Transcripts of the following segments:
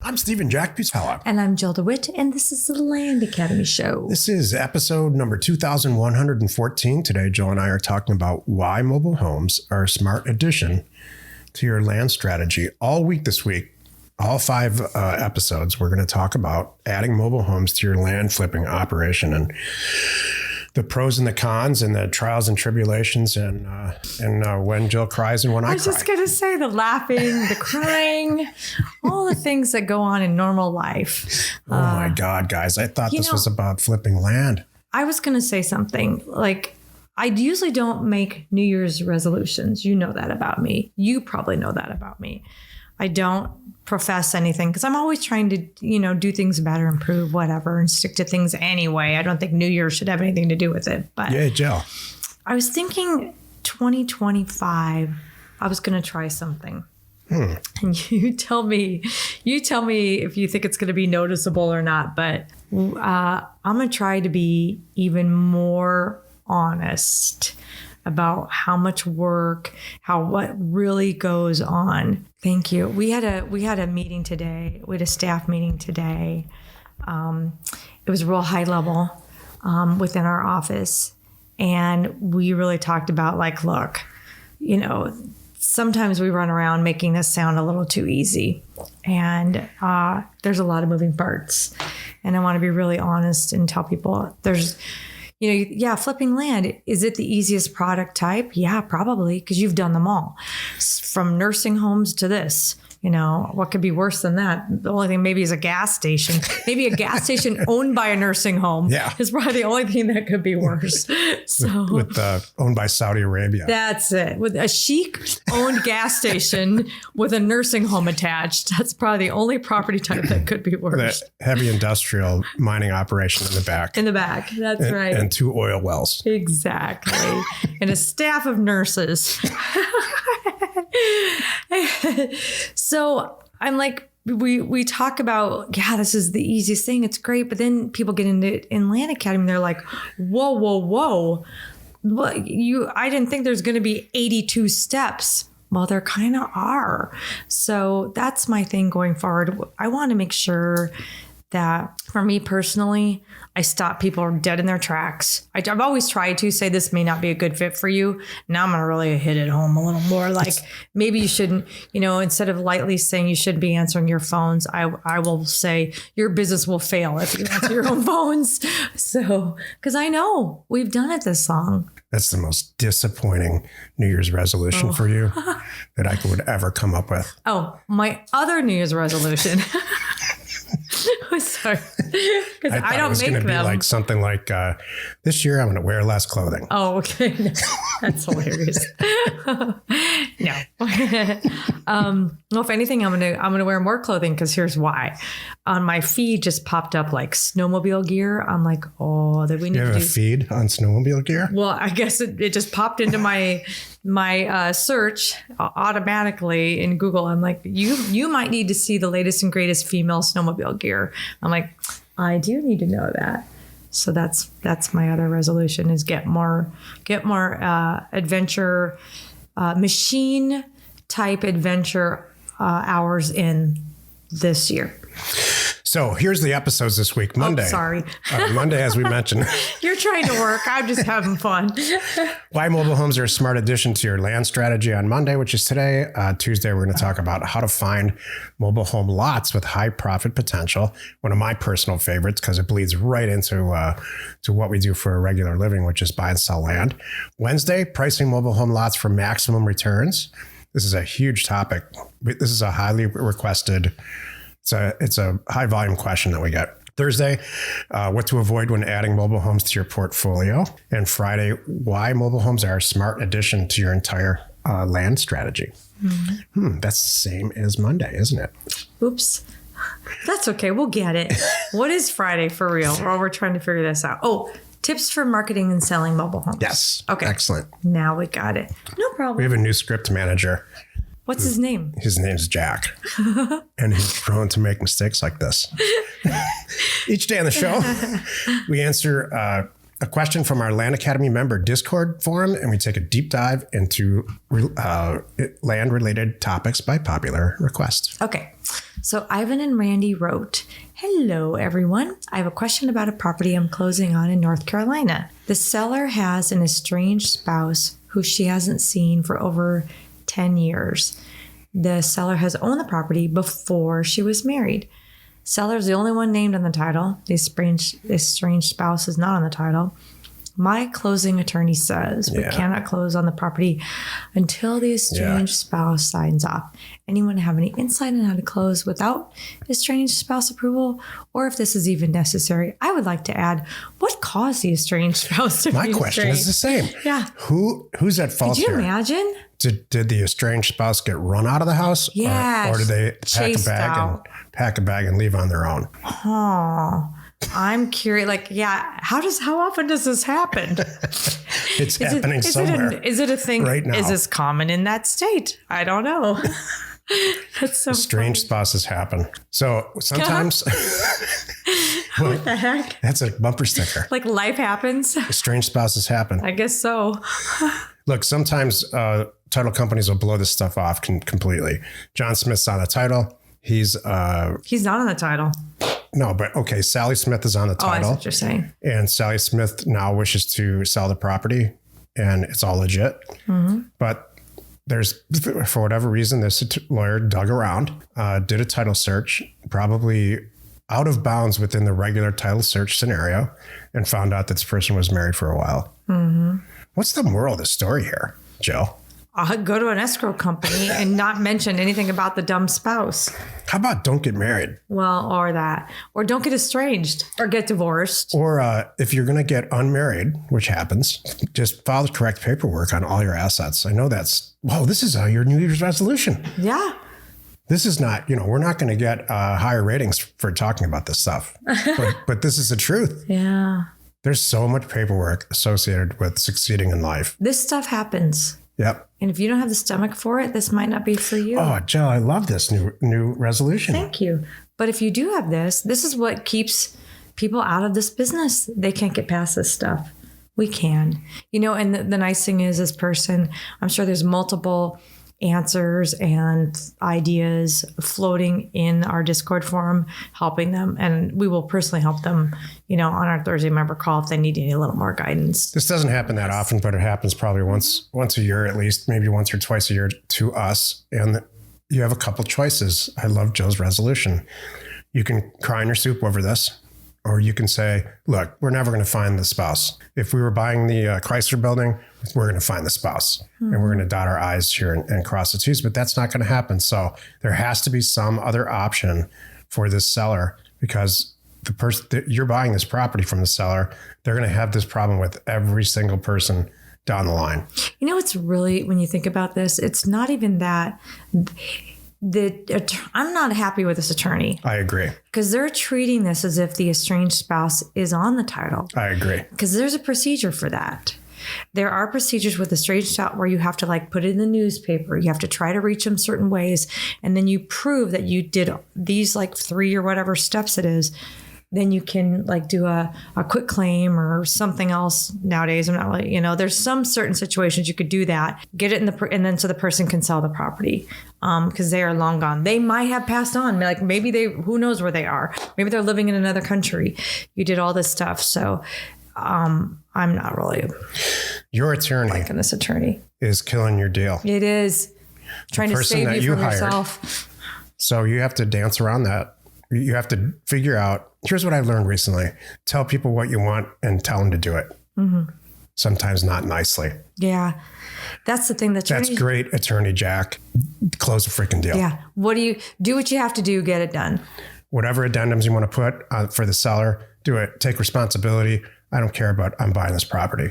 I'm Stephen Jack Butala. And I'm Jill DeWit, and this is the Land Academy Show. This is episode number 2114. Today, Jill and I are talking about why mobile homes are a smart addition to your land strategy. All week this week, all 5 episodes, we're going to talk about adding mobile homes to your land flipping operation and the pros and the cons and the trials and tribulations and when Jill cries and when I cry. I was just going to say the laughing, the crying, all the things that go on in normal life. Oh my God, guys. I thought this was about flipping land. I was going to say something like, I usually don't make New Year's resolutions. You know that about me. You probably know that about me. I don't profess anything because I'm always trying to, do things better, improve, whatever, and stick to things anyway. I don't think New Year should have anything to do with it. But yeah, Jill. I was thinking 2025, I was going to try something. And you tell me if you think it's going to be noticeable or not. But I'm going to try to be even more honest about how much work, what really goes on. Thank you. We had a meeting today. We had a staff meeting today. It was real high level within our office. And we really talked about look, sometimes we run around making this sound a little too easy. And there's a lot of moving parts. And I want to be really honest and tell people flipping land, is it the easiest product type? Yeah, probably, because you've done them all. From nursing homes to this, what could be worse than that? The only thing maybe is a gas station. Maybe a gas station owned by a nursing home is probably the only thing that could be worse. So with owned by Saudi Arabia. That's it. With a chic-owned gas station with a nursing home attached. That's probably the only property type that could be worse. The heavy industrial mining operation in the back. In the back. That's right. And 2 oil wells. Exactly. And a staff of nurses. So I'm like, we talk about, this is the easiest thing. It's great. But then people get into it in Land Academy. And they're like, whoa. What, I didn't think there's going to be 82 steps. Well, there kind of are. So that's my thing going forward. I want to make sure that for me personally, I stop people dead in their tracks. I've always tried to say this may not be a good fit for you. Now I'm going to really hit it home a little more. Like maybe you shouldn't, instead of lightly saying you shouldn't be answering your phones, I will say your business will fail if you answer your own phones. So, because I know we've done it this long. That's the most disappointing New Year's resolution for you that I would ever come up with. Oh, my other New Year's resolution. Sorry, because I don't make them. It was going to be like something like this year I'm going to wear less clothing. Oh, okay, no, that's hilarious. No, well, if anything, I'm gonna wear more clothing because here's why. On my feed just popped up like snowmobile gear. I'm like, that we need to do. You have a feed on snowmobile gear? Well, I guess it just popped into my search automatically in Google. I'm like, you might need to see the latest and greatest female snowmobile gear. I'm like, I do need to know that. So that's my other resolution is get more adventure, machine type adventure hours in this year. So here's the episodes this week. Monday. Oh, sorry. Monday, as we mentioned. You're trying to work. I'm just having fun. Why mobile homes are a smart addition to your land strategy on Monday, which is today. Tuesday, we're going to talk about how to find mobile home lots with high profit potential. One of my personal favorites because it bleeds right into to what we do for a regular living, which is buy and sell land. Wednesday, pricing mobile home lots for maximum returns. This is a huge topic. This is a highly requested. It's a high volume question that we get. Thursday, what to avoid when adding mobile homes to your portfolio. And Friday, why mobile homes are a smart addition to your entire land strategy. Mm-hmm. That's the same as Monday, isn't it? Oops. That's okay. We'll get it. What is Friday for real? While we're trying to figure this out. Oh, tips for marketing and selling mobile homes. Yes. Okay. Excellent. Now we got it. No problem. We have a new script manager. What's his name? His name's Jack. And he's prone to make mistakes like this. Each day on the show, we answer a question from our Land Academy member Discord forum, and we take a deep dive into land-related topics by popular request. Okay. So Ivan and Randy wrote, "Hello, everyone. I have a question about a property I'm closing on in North Carolina. The seller has an estranged spouse who she hasn't seen for over 10 years. The seller has owned the property before she was married. Seller's the only one named on the title. The estranged spouse is not on the title. My closing attorney says we cannot close on the property until the estranged spouse signs off. Anyone have any insight on how to close without estranged spouse approval, or if this is even necessary? I would like to add, what caused the estranged spouse to be My question is the same. Yeah. Who's at fault here? Could you imagine? Did the estranged spouse get run out of the house? Yes. Or did they Chased out. pack a bag and leave on their own? Oh, I'm curious. Like, how often does this happen? It's happening somewhere. Is it a thing right now? Is this common in that state? I don't know. That's so Strange spouses happen. So sometimes what the heck? That's a bumper sticker. Like life happens. Strange spouses happen. I guess so. Look, sometimes title companies will blow this stuff off completely. John Smith's on the title. He's not on the title. No, but okay. Sally Smith is on the title. Oh, I see what you're saying. And Sally Smith now wishes to sell the property, and it's all legit. Mm-hmm. But there's, for whatever reason, this lawyer dug around, did a title search, probably out of bounds within the regular title search scenario, and found out that this person was married for a while. Mm-hmm. What's the moral of the story here, Jill? Go to an escrow company and not mention anything about the dumb spouse. How about don't get married? Well, or that. Or don't get estranged or get divorced. Or if you're going to get unmarried, which happens, just file the correct paperwork on all your assets. I know this is your New Year's resolution. Yeah. This is not, we're not going to get higher ratings for talking about this stuff. but this is the truth. Yeah. There's so much paperwork associated with succeeding in life. This stuff happens. Yep. And if you don't have the stomach for it, this might not be for you. Oh, Jill, I love this new resolution. Thank you. But if you do have this is what keeps people out of this business. They can't get past this stuff. We can. And the nice thing is, this person, I'm sure there's multiple answers and ideas floating in our Discord forum, helping them. And we will personally help them, on our Thursday member call if they need a little more guidance. This doesn't happen that often, but it happens probably once a year at least, maybe once or twice a year to us. And you have a couple choices. I love Joe's resolution. You can cry in your soup over this, or you can say, look, we're never going to find the spouse. If we were buying the Chrysler building, we're going to find the spouse. Mm-hmm. And we're going to dot our I's here and cross the T's, but that's not going to happen. So there has to be some other option for this seller, because the person that you're buying this property from the seller, they're going to have this problem with every single person down the line. It's really, when you think about this, it's not even that. I'm not happy with this attorney. I agree. Because they're treating this as if the estranged spouse is on the title. I agree. Because there's a procedure for that. There are procedures with estranged spouse where you have to put it in the newspaper. You have to try to reach them certain ways. And then you prove that you did these 3 or whatever steps it is. Then you can do a quick claim or something else nowadays. I'm not really, there's some certain situations you could do that, get it and then so the person can sell the property because they are long gone. They might have passed on. Maybe who knows where they are. Maybe they're living in another country. You did all this stuff. So I'm not really. Your attorney. Liking this attorney. Is killing your deal. It is. Trying to save you from yourself. So you have to dance around that. You have to figure out, here's what I've learned recently. Tell people what you want and tell them to do it. Mm-hmm. Sometimes not nicely. Yeah. That's the thing. That's great, Attorney Jack. Close the freaking deal. Yeah. Do what you have to do, get it done. Whatever addendums you want to put for the seller, do it. Take responsibility. I don't care about, I'm buying this property.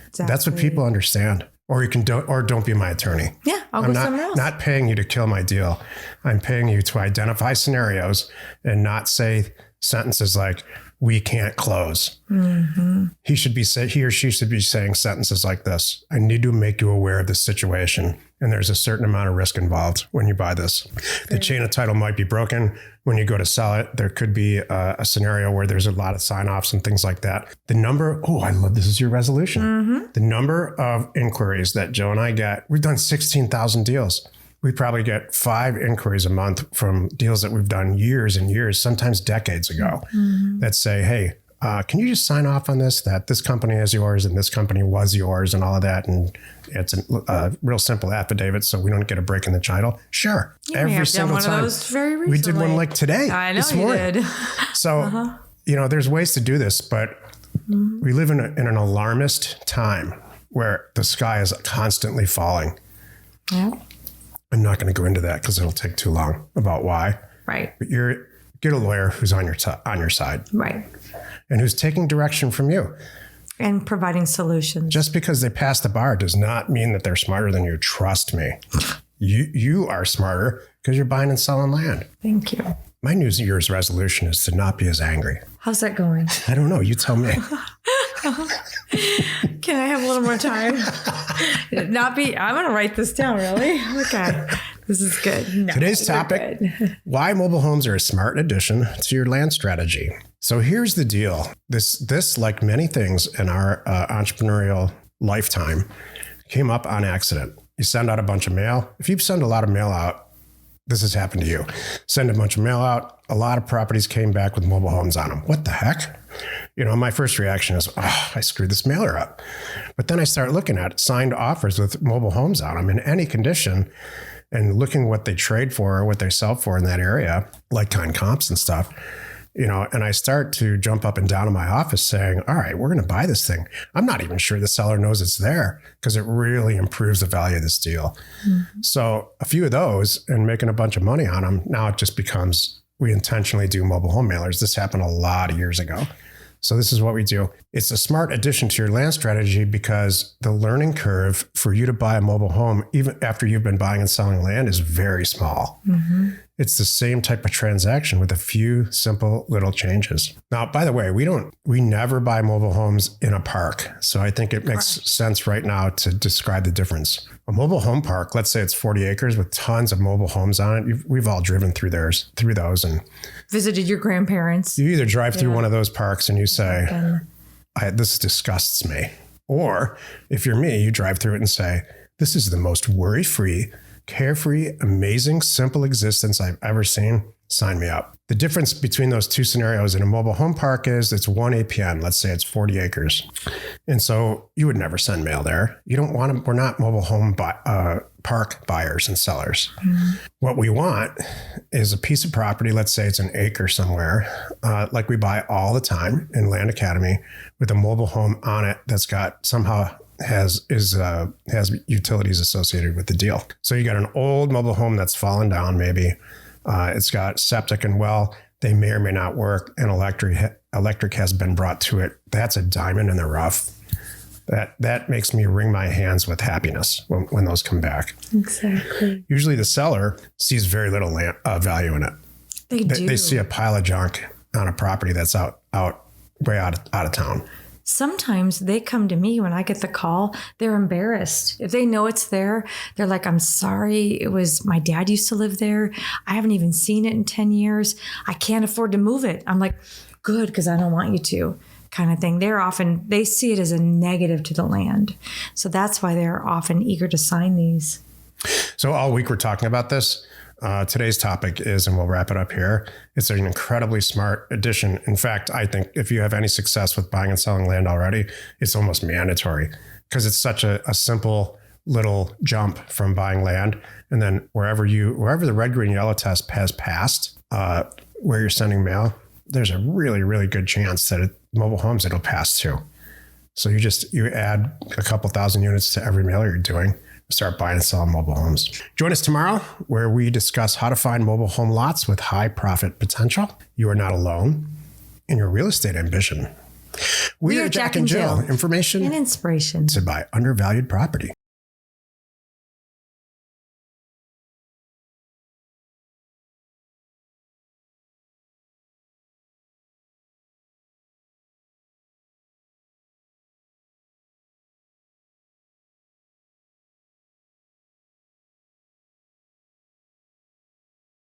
Exactly. That's what people understand. Or you can don't be my attorney. Yeah, I'll go somewhere else. I'm not paying you to kill my deal. I'm paying you to identify scenarios and not say sentences like, we can't close. Mm-hmm. He or she should be saying sentences like this. I need to make you aware of this situation. And there's a certain amount of risk involved when you buy this. Great. The chain of title might be broken. When you go to sell it, there could be a scenario where there's a lot of sign-offs and things like that. I love this is your resolution. Mm-hmm. The number of inquiries that Joe and I get, we've done 16,000 deals. we probably get 5 inquiries a month from deals that we've done years and years, sometimes decades ago, that say, hey, can you just sign off on this, that this company is yours and this company was yours and all of that? And it's a real simple affidavit, so we don't get a break in the title. Sure. Every single time. Of those very recently. We did one like today. I know this you morning. did. So, there's ways to do this, but we live in an alarmist time where the sky is constantly falling. Yeah. I'm not going to go into that because it'll take too long about why. Right. But get a lawyer who's on your side. Right. And who's taking direction from you. And providing solutions. Just because they passed the bar does not mean that they're smarter than you. Trust me. You are smarter because you're buying and selling land. Thank you. My New Year's resolution is to not be as angry. How's that going? I don't know. You tell me. Can I have a little more time? I'm going to write this down, really? Okay. This is good. No, Today's topic, why mobile homes are a smart addition to your land strategy. So here's the deal. This, like many things in our entrepreneurial lifetime, came up on accident. You send out a bunch of mail. If you send a lot of mail out, this has happened to you. Send a bunch of mail out. A lot of properties came back with mobile homes on them. What the heck? My first reaction is, I screwed this mailer up. But then I start looking at signed offers with mobile homes on them in any condition and looking what they trade for or what they sell for in that area, like kind comps and stuff. And I start to jump up and down in my office saying, all right, we're going to buy this thing. I'm not even sure the seller knows it's there because it really improves the value of this deal. Mm-hmm. So a few of those and making a bunch of money on them, now it just becomes, we intentionally do mobile home mailers. This happened a lot of years ago. So this is what we do. It's a smart addition to your land strategy because the learning curve for you to buy a mobile home, even after you've been buying and selling land, is very small. Mm-hmm. It's the same type of transaction with a few simple little changes. Now, by the way, we never buy mobile homes in a park. So I think it makes sense right now to describe the difference. A mobile home park, let's say it's 40 acres with tons of mobile homes on it. We've all driven through those and visited your grandparents. You either drive through one of those parks and you say, this disgusts me. Or if you're me, you drive through it and say, this is the most worry-free, carefree, amazing, simple existence I've ever seen. Sign me up. The difference between those two scenarios in a mobile home park is it's 1 APN. Let's say it's 40 acres. And so you would never send mail there. You don't want to, we're not mobile home park buyers and sellers. Mm-hmm. What we want is a piece of property. Let's say it's an acre somewhere, like we buy all the time in Land Academy, with a mobile home on it that's got has utilities associated with the deal. So you got an old mobile home that's fallen down, maybe. It's got septic and well. They may or may not work. And electric has been brought to it. That's a diamond in the rough. That makes me wring my hands with happiness when those come back. Exactly. Usually the seller sees very little value in it. They do. They see a pile of junk on a property that's way out of town. Sometimes they come to me when I get the call, they're embarrassed. If they know it's there, they're like, I'm sorry. My dad used to live there. I haven't even seen it in 10 years. I can't afford to move it. I'm like, good, because I don't want you to, kind of thing. They see it as a negative to the land. So that's why they're often eager to sign these. So all week we're talking about this. Today's topic is, and we'll wrap it up here, it's an incredibly smart addition. In fact, I think if you have any success with buying and selling land already, it's almost mandatory because it's such a simple little jump from buying land. And then wherever the red, green, yellow test has passed, where you're sending mail, there's a really, really good chance that mobile homes it'll pass to. So you add a couple thousand units to every mailer you're doing. Start buying and selling mobile homes. Join us tomorrow where we discuss how to find mobile home lots with high profit potential. You are not alone in your real estate ambition. We are Jack and Jill. Information and inspiration to buy undervalued property.